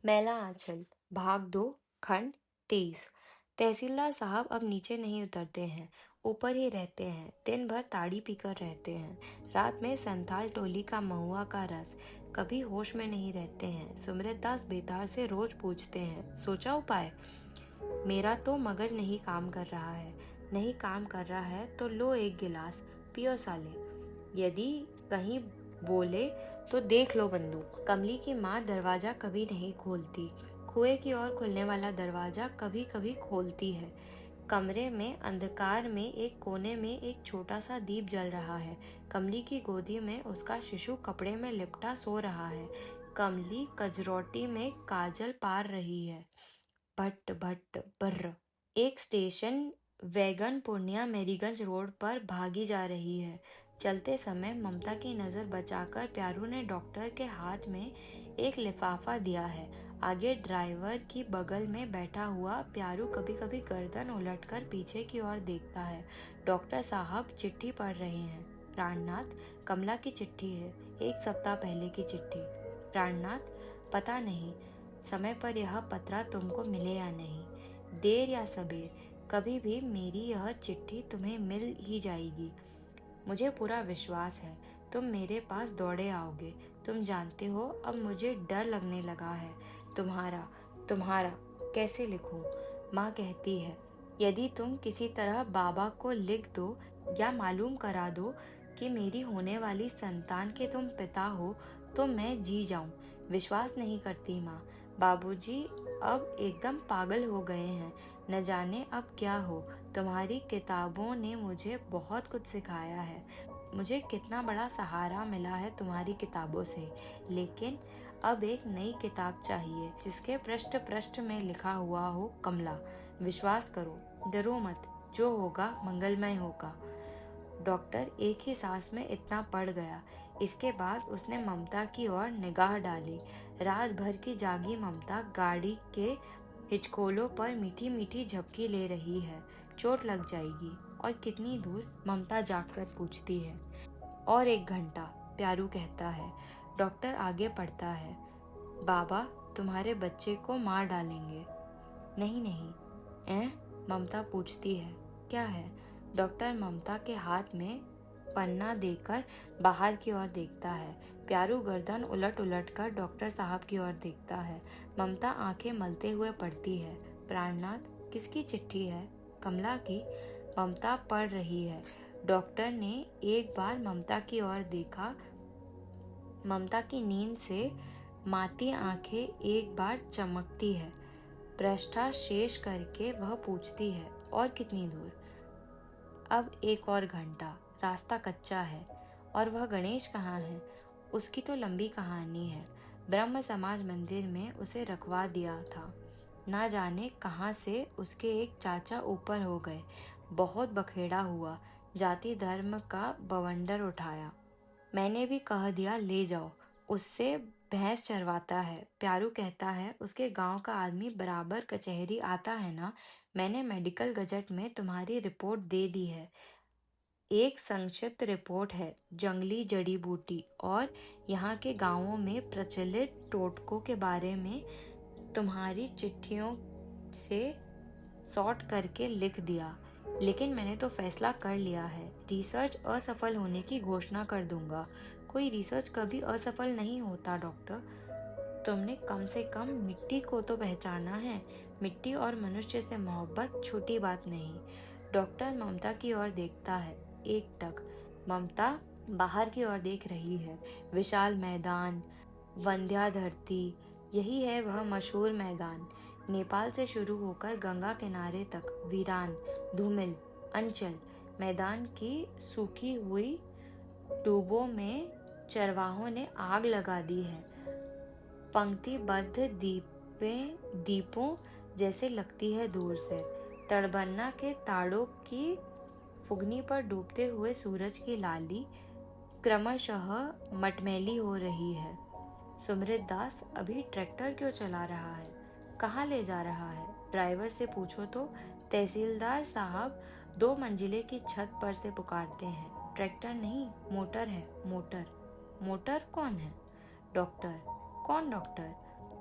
मैला आंचल भाग 2 खंड 23। तहसीलदार साहब अब नीचे नहीं उतरते हैं, ऊपर ही रहते हैं। दिन भर ताड़ी पीकर रहते हैं। रात में संथाल टोली का महुआ का रस। कभी होश में नहीं रहते हैं। सुमृत दास बेतार से रोज पूछते हैं, सोचा उपाय? मेरा तो मगज नहीं काम कर रहा है। नहीं काम कर रहा है तो लो एक गिलास, पियो साले। यदि कहीं बोले तो देख लो बंदूक। कमली की माँ दरवाजा कभी नहीं खोलती। कुएं की ओर खुलने वाला दरवाजा कभी कभी खोलती है। कमरे में अंधकार में एक कोने में एक छोटा सा दीप जल रहा है। कमली की गोदी में उसका शिशु कपड़े में लिपटा सो रहा है। कमली कजरोटी में काजल पार रही है। भट्ट भट्ट बर्र। एक station wagon Purnia Meriganj road पर भागी जा रही है। चलते समय ममता की नज़र बचाकर प्यारू ने डॉक्टर के हाथ में एक लिफाफा दिया है। आगे ड्राइवर की बगल में बैठा हुआ प्यारू कभी कभी गर्दन उलटकर पीछे की ओर देखता है। डॉक्टर साहब चिट्ठी पढ़ रहे हैं। प्राणनाथ, कमला की चिट्ठी है, 1 सप्ताह पहले की चिट्ठी। प्राणनाथ, पता नहीं समय पर यह पत्रा तुमको मिले या नहीं। देर या सबेर, कभी भी मेरी यह चिट्ठी तुम्हें मिल ही जाएगी। मुझे पूरा विश्वास है तुम मेरे पास दौड़े आओगे। तुम जानते हो अब मुझे डर लगने लगा है। तुम्हारा तुम्हारा कैसे लिखूं? माँ कहती है, यदि तुम किसी तरह बाबा को लिख दो या मालूम करा दो कि मेरी होने वाली संतान के तुम पिता हो तो मैं जी जाऊं। विश्वास नहीं करती माँ। बाबूजी अब एकदम पागल हो गए हैं। न जाने अब क्या हो। तुम्हारी किताबों ने मुझे बहुत कुछ सिखाया है। मुझे कितना बड़ा सहारा मिला है तुम्हारी किताबों से। लेकिन अब एक नई किताब चाहिए जिसके पृष्ठ पृष्ठ में लिखा हुआ हो कमला। विश्वास करो, डरो मत, जो होगा मंगलमय होगा। डॉक्टर एक ही सांस में इतना पड़ गया। इसके बाद उसने ममता की ओर निगाह डाली। रात भर की जागी ममता गाड़ी के हिचकोलों पर मीठी मीठी झपकी ले रही है। चोट लग जाएगी। और कितनी दूर? ममता जागकर पूछती है। और 1 घंटा, प्यारू कहता है। डॉक्टर आगे पढ़ता है। बाबा तुम्हारे बच्चे को मार डालेंगे। नहीं नहीं। ऐं? ममता पूछती है। क्या है? डॉक्टर ममता के हाथ में पन्ना देकर बाहर की ओर देखता है। प्यारू गर्दन उलट उलट कर डॉक्टर साहब की ओर देखता है। ममता आंखें मलते हुए पढ़ती है। प्राणनाथ, किसकी चिट्ठी है? कमला की। ममता पढ़ रही है। डॉक्टर ने एक बार ममता की ओर देखा। ममता की नींद से माती आंखें एक बार चमकती है। पृष्ठा शेष करके वह पूछती है, और कितनी दूर? अब 1 और घंटा। रास्ता कच्चा है। और वह गणेश कहाँ है? उसकी तो लंबी कहानी है। ब्रह्म समाज मंदिर में उसे रखवा दिया था। ना जाने कहाँ से उसके एक चाचा ऊपर हो गए। बहुत बखेड़ा हुआ। जाति धर्म का बवंडर उठाया। मैंने भी कह दिया ले जाओ। उससे भैंस चरवाता है। प्यारू कहता है, उसके गांव का आदमी बराबर कचहरी आता है ना। मैंने मेडिकल गजट में तुम्हारी रिपोर्ट दे दी है। एक संक्षिप्त रिपोर्ट है जंगली जड़ी बूटी और यहाँ के गांवों में प्रचलित टोटकों के बारे में। तुम्हारी चिट्ठियों से सॉर्ट करके लिख दिया। लेकिन मैंने तो फैसला कर लिया है। रिसर्च असफल होने की घोषणा कर दूंगा। कोई रिसर्च कभी असफल नहीं होता डॉक्टर। तुमने कम से कम मिट्टी को तो पहचाना है। मिट्टी और मनुष्य से मोहब्बत छोटी बात नहीं। डॉक्टर ममता की ओर देखता है। एकटक। ममता बाहर की ओर देख रही है। विशाल मैदान, वंध्या धरती, यही है वह मशहूर मैदान। नेपाल से शुरू होकर गंगा किनारे तक वीरान, धूमिल, अंचल। मैदान की सूखी हुई टूबों में चरवाहों ने आग लगा दी है। पंक्तिबद्ध दीपों जैसे लगती है दूर से। तड़बन्ना के ताड़ों की फुगनी पर डूबते हुए सूरज की लाली क्रमशः मटमैली हो रही है। सुमृत दास अभी ट्रैक्टर क्यों चला रहा है? कहाँ ले जा रहा है? ड्राइवर से पूछो तो। तहसीलदार साहब 2 मंजिले की छत पर से पुकारते हैं। ट्रैक्टर नहीं, मोटर है, मोटर। मोटर कौन है? डॉक्टर। कौन डॉक्टर?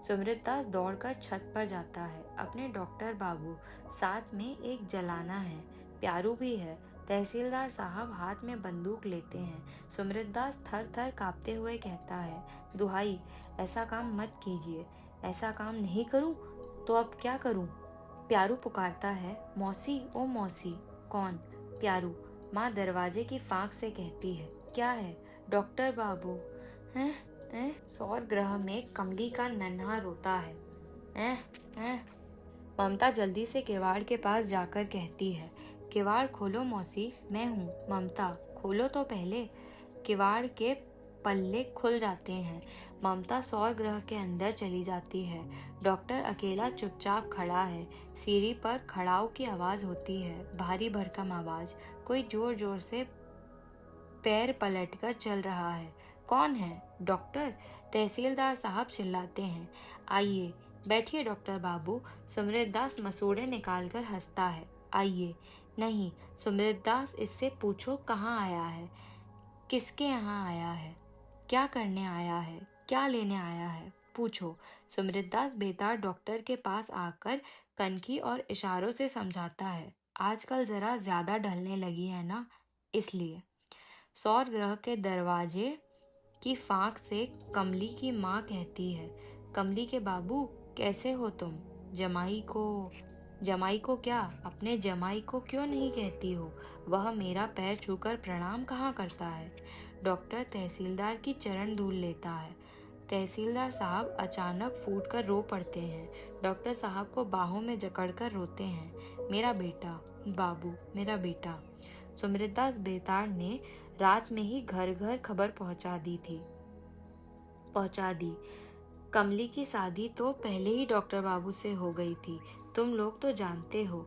सुमृतदास दौड़कर छत पर जाता है। अपने डॉक्टर बाबू, साथ में एक जलाना है, प्यारू भी है। तहसीलदार साहब हाथ में बंदूक लेते हैं। सुमृतदास थर थर कांपते हुए कहता है, दुहाई, ऐसा काम मत कीजिए। ऐसा काम नहीं करूं तो अब क्या करूं? प्यारू पुकारता है, मौसी ओ मौसी। कौन? प्यारू। माँ दरवाजे की फाँक से कहती है, क्या है? डॉक्टर बाबू। हैं? सौर ग्रह में कमली का नन्हा रोता है। हैं? ममता जल्दी से किवाड़ के पास जाकर कहती है, किवाड़ खोलो मौसी, मैं हूँ ममता, खोलो तो पहले। किवाड़ के पल्ले खुल जाते हैं। ममता सौर ग्रह के अंदर चली जाती है। डॉक्टर अकेला चुपचाप खड़ा है। सीढ़ी पर खड़ाऊ की आवाज़ होती है, भारी भरकम आवाज़। कोई जोर जोर से पैर पलटकर चल रहा है। कौन है? डॉक्टर। तहसीलदार साहब चिल्लाते हैं। आइए बैठिए डॉक्टर बाबू। सुमृतदास मसूड़े निकालकर हंसता है। आइए। नहीं, सुमृतदास, इससे पूछो कहाँ आया है, किसके यहाँ आया है, क्या करने आया है, क्या लेने आया है, पूछो। सुमृतदास बेतार डॉक्टर के पास आकर कनखी और इशारों से समझाता है, आजकल जरा ज्यादा ढलने लगी है ना, इसलिए। सौर ग्रह के दरवाजे की फाँक से कमली की माँ कहती है, कमली के बाबू, कैसे हो तुम? जमाई को क्या? अपने जमाई को क्यों नहीं कहती हो? वह मेरा पैर छूकर प्रणाम कहाँ करता है? डॉक्टर तहसीलदार की चरण धूल लेता है। तहसीलदार साहब अचानक फूटकर रो पड़ते हैं। डॉक्टर साहब को बाहों में जकड़कर रोते हैं, मेरा बेटा, बाबू, मेरा बेटा। सुमृतदास बेतार ने रात में ही घर घर खबर पहुंचा दी। कमली की शादी तो पहले ही डॉक्टर बाबू से हो गई थी, तुम लोग तो जानते हो।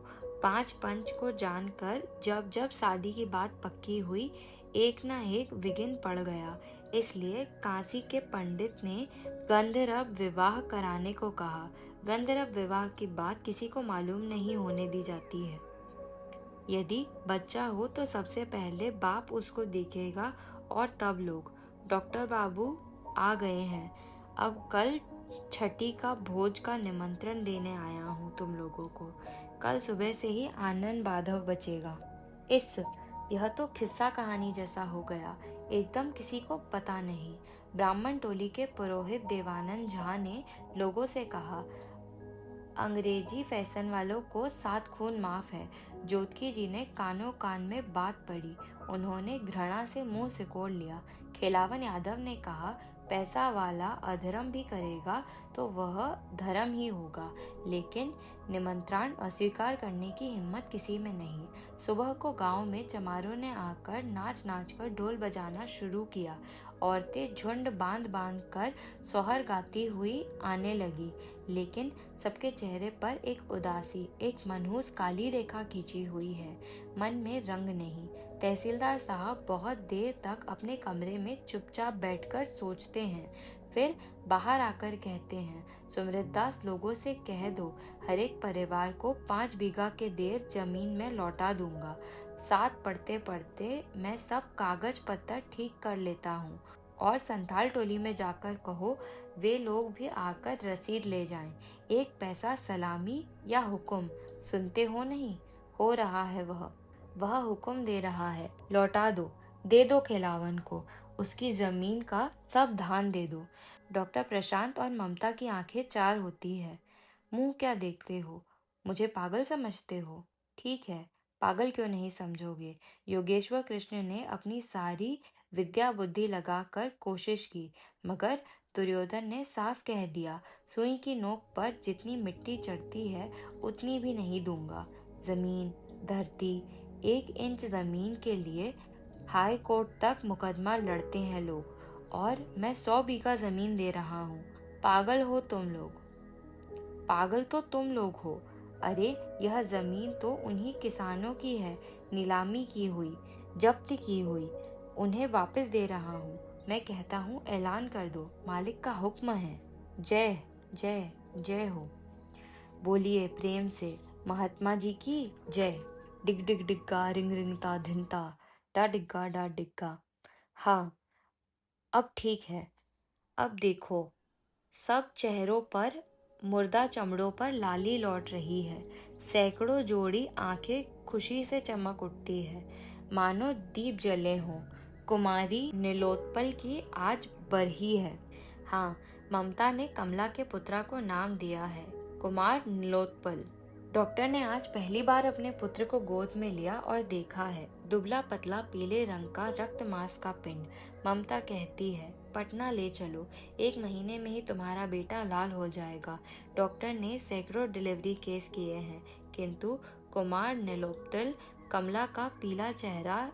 5 पंच को जानकर जब जब शादी की बात पक्की हुई, एक ना एक विघ्न पड़ गया। इसलिए काशी के पंडित ने गंधर्व विवाह कराने को कहा। गंधर्व विवाह की बात किसी को मालूम नहीं होने दी जाती है। यदि बच्चा हो तो सबसे पहले बाप उसको देखेगा और तब लोग। डॉक्टर बाबू आ गए हैं। अब कल छठी का भोज का निमंत्रण देने आया हूँ तुम लोगों को। कल सुबह से ही आनंद बांधव बचेगा। यह तो किस्सा कहानी जैसा हो गया, एकदम किसी को पता नहीं। ब्राह्मण टोली के पुरोहित देवानंद झा ने लोगों से कहा, अंग्रेजी फैशन वालों को 7 खून माफ है। जोतकी जी ने कानों कान में बात पड़ी। उन्होंने घृणा से मुंह सिकोड़ लिया। खिलावन यादव ने कहा, पैसा वाला अधर्म भी करेगा तो वह धर्म ही होगा, लेकिन निमंत्रण अस्वीकार करने की हिम्मत किसी में नहीं। सुबह को गांव में चमारों ने आकर नाच नाच कर ढोल बजाना शुरू किया। औरतें झुंड बांध बांध कर सोहर गाती हुई आने लगी, लेकिन सबके चेहरे पर एक उदासी, एक मनहूस काली रेखा खींची हुई है। मन में रंग नहीं। तहसीलदार साहब बहुत देर तक अपने कमरे में चुपचाप बैठकर सोचते हैं, फिर बाहर आकर कहते हैं, सुमृतदास, लोगों से कह दो हर एक परिवार को 5 बीघा के देर जमीन में लौटा दूंगा। 7 पढ़ते पढ़ते मैं सब कागज पत्तर ठीक कर लेता हूँ। और संथाल टोली में जाकर कहो, वे लोग भी आकर रसीद ले जाएं। 1 पैसा सलामी या हुक्म, सुनते हो नहीं? हो रहा है वह हुक्म दे रहा है, लौटा दो, दे दो खिलावन को, उसकी जमीन का सब धान दे दो। डॉक्टर प्रशांत और ममता की आंखें 4 होती है। मुंह क्या देखते हो? मुझे पागल समझते हो? ठीक है, पागल क्यों नहीं समझोगे। योगेश्वर कृष्ण ने अपनी सारी विद्या बुद्धि लगाकर कोशिश की, मगर दुर्योधन ने साफ कह दिया, सुई की नोक पर जितनी मिट्टी चढ़ती है उतनी भी नहीं दूंगा। जमीन, धरती, 1 इंच जमीन के लिए हाई कोर्ट तक मुकदमा लड़ते हैं लोग, और मैं 100 बीघा जमीन दे रहा हूँ। पागल हो तुम लोग, पागल तो तुम लोग हो। अरे यह जमीन तो उन्हीं किसानों की है, नीलामी की हुई, जब्त की हुई, उन्हें वापस दे रहा हूँ। मैं कहता हूँ ऐलान कर दो, मालिक का हुक्म है। जय जय जय हो। बोलिए प्रेम से, महात्मा जी की जय। डिग डिग डिग्गा, रिंग रिंग ता धिनता, डा डिग्गा डा डिग्गा। हाँ, अब ठीक है। अब देखो, सब चेहरों पर, मुर्दा चमड़ों पर लाली लौट रही है। सैकड़ों जोड़ी आंखें खुशी से चमक उठती है, मानो दीप जले हों। कुमारी नीलोत्पल की आज बरही है। हाँ, ममता ने कमला के पुत्रा को नाम दिया है, कुमार नीलोत्पल। डॉक्टर ने आज पहली बार अपने पुत्र को गोद में लिया और देखा है, दुबला पतला पीले रंग का रक्त मांस का पिंड। ममता कहती है, पटना ले चलो, 1 महीने में ही तुम्हारा बेटा लाल हो जाएगा। डॉक्टर ने सैकड़ों डिलीवरी केस किए हैं, किंतु कुमार नीलोत्पल, कमला का पीला चेहरा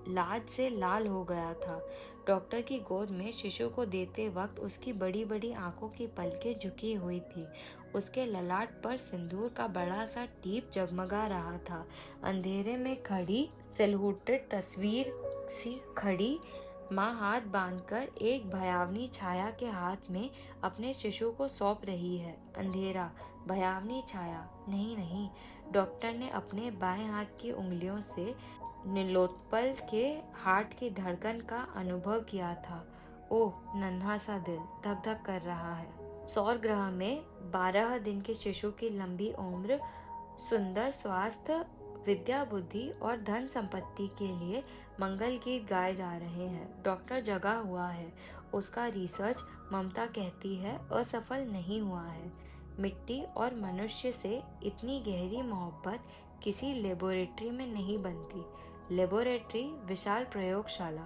लाज से लाल हो गया था। डॉक्टर की गोद में शिशु को देते वक्त उसकी बड़ी बड़ी आंखों की पलकें झुकी हुई थी। उसके ललाट पर सिंदूर का बड़ा सा टीप जगमगा रहा था। अंधेरे में खड़ी सिलहुटेड तस्वीर सी खड़ी माँ हाथ बांधकर एक भयावनी छाया के हाथ में अपने शिशु को सौंप रही है। अंधेरा, भयावनी छाया, नहीं नहीं। डॉक्टर ने अपने बाएं हाथ की उंगलियों से नीलोत्पल के हार्ट की धड़कन का अनुभव किया था। ओह, नन्हा सा दिल धक धक कर रहा है। सौर ग्रह में 12 दिन के शिशु की लंबी उम्र, सुंदर स्वास्थ्य, विद्या बुद्धि और धन संपत्ति के लिए मंगल गीत गाए जा रहे हैं। डॉक्टर जगा हुआ है। उसका रिसर्च, ममता कहती है, असफल नहीं हुआ है। मिट्टी और मनुष्य से इतनी गहरी मोहब्बत किसी लेबोरेटरी में नहीं बनती। लेबोरेटरी विशाल प्रयोगशाला,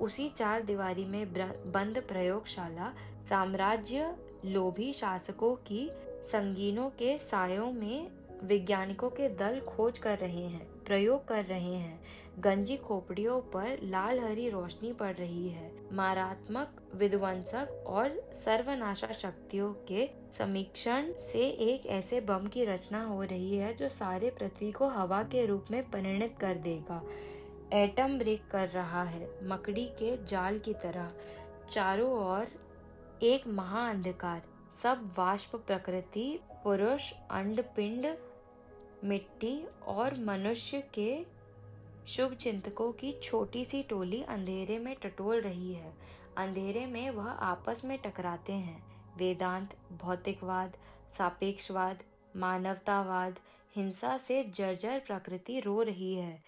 उसी 4 दीवारी में बंद प्रयोगशाला साम्राज्य लोभी शासकों की संगीनों के सायों में वैज्ञानिकों के दल खोज कर रहे हैं, प्रयोग कर रहे हैं। गंजी खोपड़ियों पर लाल हरी रोशनी पड़ रही है। मारात्मक विध्वंसक और सर्वनाशा शक्तियों के समीक्षण से एक ऐसे बम की रचना हो रही है जो सारे पृथ्वी को हवा के रूप में परिणित कर देगा। एटम ब्रेक कर रहा है, मकड़ी के जाल की तरह। चारों ओर एक महाअंधकार, सब वाष्प, प्रकृति, पुरुष, अंडपिंड, मिट्टी और मनुष्य के शुभ चिंतकों की छोटी सी टोली अंधेरे में टटोल रही है। अंधेरे में वह आपस में टकराते हैं। वेदांत, भौतिकवाद, सापेक्षवाद, मानवतावाद, हिंसा से जर्जर प्रकृति रो रही है।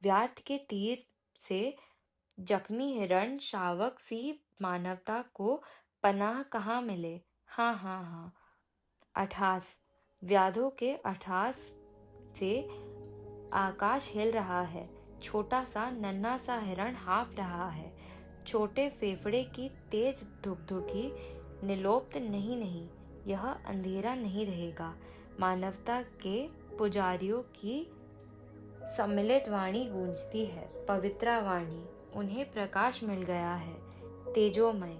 व्यर्थ के तीर से जख्मी हिरण शावक सी मानवता को पनाह कहाँ मिले। हाँ हाँ हाँ, अठास, व्याधों के अठास से आकाश हिल रहा है। छोटा सा नन्हा सा हिरण हाँफ रहा है। छोटे फेफड़े की तेज धुकधुकी। निलोप्त नहीं नहीं, यह अंधेरा नहीं रहेगा। मानवता के पुजारियों की सम्मिलित वाणी गूंजती है, पवित्रा वाणी। उन्हें प्रकाश मिल गया है, तेजोमय।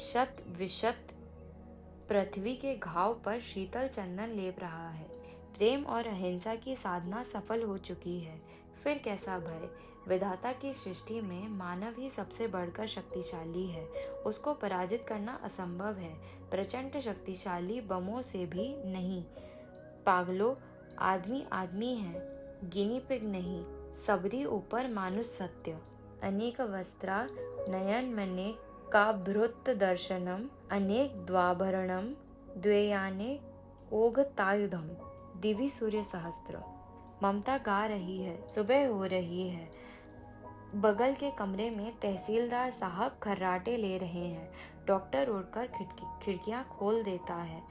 शत विशत पृथ्वी के घाव पर शीतल चंदन लेप रहा है। प्रेम और अहिंसा की साधना सफल हो चुकी है। फिर कैसा भय। विधाता की सृष्टि में मानव ही सबसे बढ़कर शक्तिशाली है। उसको पराजित करना असंभव है, प्रचंड शक्तिशाली बमों से भी नहीं। पागलों, आदमी आदमी है, गिनी पिग नहीं। सबरी ऊपर मानुष सत्य। अनेक वस्त्रा नयन मने काभृत दर्शनम अनेक द्वाभरणम द्वेयाने ओघतायुधम। दिवि सूर्य सहस्त्र। ममता गा रही है, सुबह हो रही है। बगल के कमरे में तहसीलदार साहब खर्राटे ले रहे हैं। डॉक्टर उठकर खिड़कियां खोल देता है।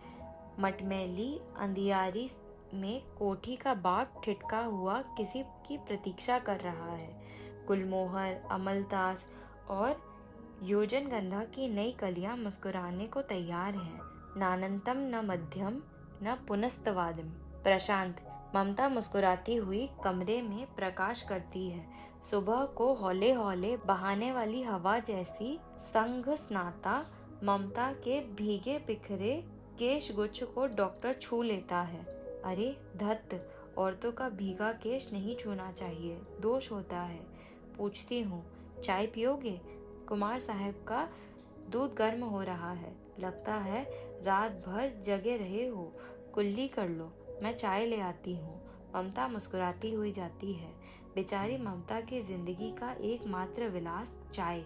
मटमैली अंधियारी में कोठी का बाग ठिठका हुआ किसी की प्रतीक्षा कर रहा है। गुलमोहर, अमलतास और योजनगंधा की नई कलियां मुस्कुराने को तैयार हैं। नानंतम न मध्यम न पुनस्तवादिम। प्रशांत। ममता मुस्कुराती हुई कमरे में प्रकाश करती है। सुबह को हौले हौले बहाने वाली हवा जैसी संघ स्नाता ममता के भीगे बिखरे केश गुच्छ को डॉक्टर छू लेता है। अरे धत्त, औरतों का भीगा केश नहीं छूना चाहिए, दोष होता है। पूछती हूँ, चाय पियोगे? कुमार साहब का दूध गर्म हो रहा है। लगता है रात भर जगे रहे हो। कुल्ली कर लो, मैं चाय ले आती हूँ। ममता मुस्कुराती हुई जाती है। बेचारी ममता की जिंदगी का एकमात्र विलास चाय।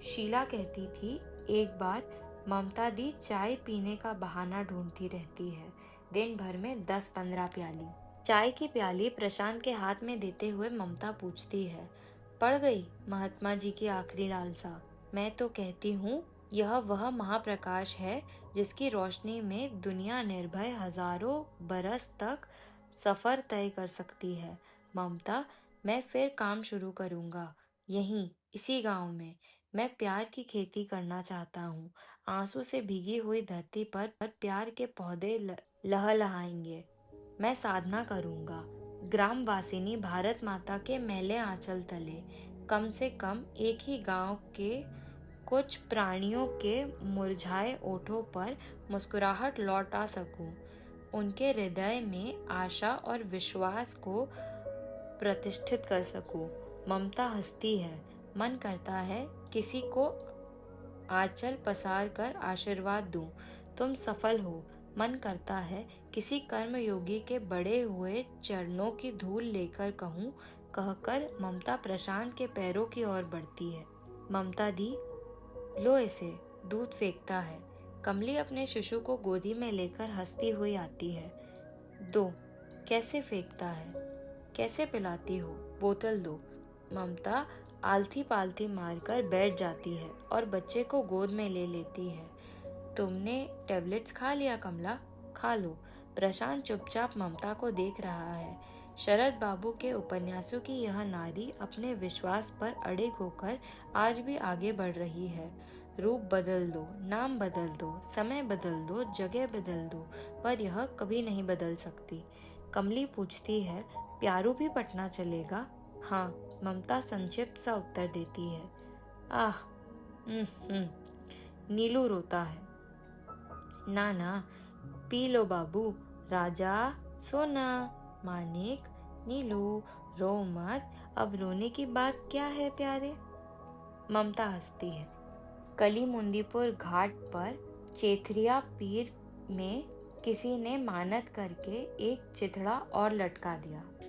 शीला कहती थी, एक बार ममता दी चाय पीने का बहाना ढूंढती रहती है। दिन भर में 10-15 प्याली। चाय की प्याली प्रशांत के हाथ में देते हुए ममता पूछती है, पड़ गई महात्मा जी की आखिरी लालसा? मैं तो कहती हूँ यह वह महाप्रकाश है जिसकी रोशनी में दुनिया निर्भय हजारों बरस तक सफर तय कर सकती है। ममता, मैं फिर काम शुरू करूँगा, यहीं इसी गांव में। मैं प्यार की खेती करना चाहता हूँ। आंसू से भीगी हुई धरती पर प्यार के पौधे लहलहाएंगे। मैं साधना करूँगा, ग्राम वासिनी भारत माता के मैले आंचल तले कम से कम एक ही गांव के कुछ प्राणियों के मुरझाए ओठों पर मुस्कुराहट लौटा सकूं, उनके हृदय में आशा और विश्वास को प्रतिष्ठित कर सकूं। ममता हंसती है। मन करता है किसी को आंचल पसार कर आशीर्वाद दूं, तुम सफल हो। मन करता है किसी कर्मयोगी के बड़े हुए चरणों की धूल लेकर कहूं, कहकर ममता प्रशांत के पैरों की ओर बढ़ती है। ममता दी, लो इसे। दूध फेंकता है। कमली अपने शिशु को गोदी में लेकर हंसती हुई आती है। दो। कैसे फेंकता है? कैसे पिलाती हो? बोतल दो। ममता आलथी पालथी मारकर बैठ जाती है और बच्चे को गोद में ले लेती है। तुमने टेबलेट्स खा लिया कमला? खा लो। प्रशांत चुपचाप ममता को देख रहा है। शरद बाबू के उपन्यासों की यह नारी अपने विश्वास पर अड़िग होकर आज भी आगे बढ़ रही है। रूप बदल दो, नाम बदल दो, समय बदल दो, जगह बदल दो, पर यह कभी नहीं बदल सकती। कमली पूछती है, प्यारू भी पटना चलेगा? हाँ, ममता संक्षिप्त सा उत्तर देती है। आह, नीलू रोता है। ना ना, पी लो बाबू। राजा, सोना, मानिक, नीलू, रो मत। अब रोने की बात क्या है प्यारे? ममता हंसती है। कली मुंदीपुर घाट पर चेथरिया पीर में किसी ने मानत करके एक चिथड़ा और लटका दिया।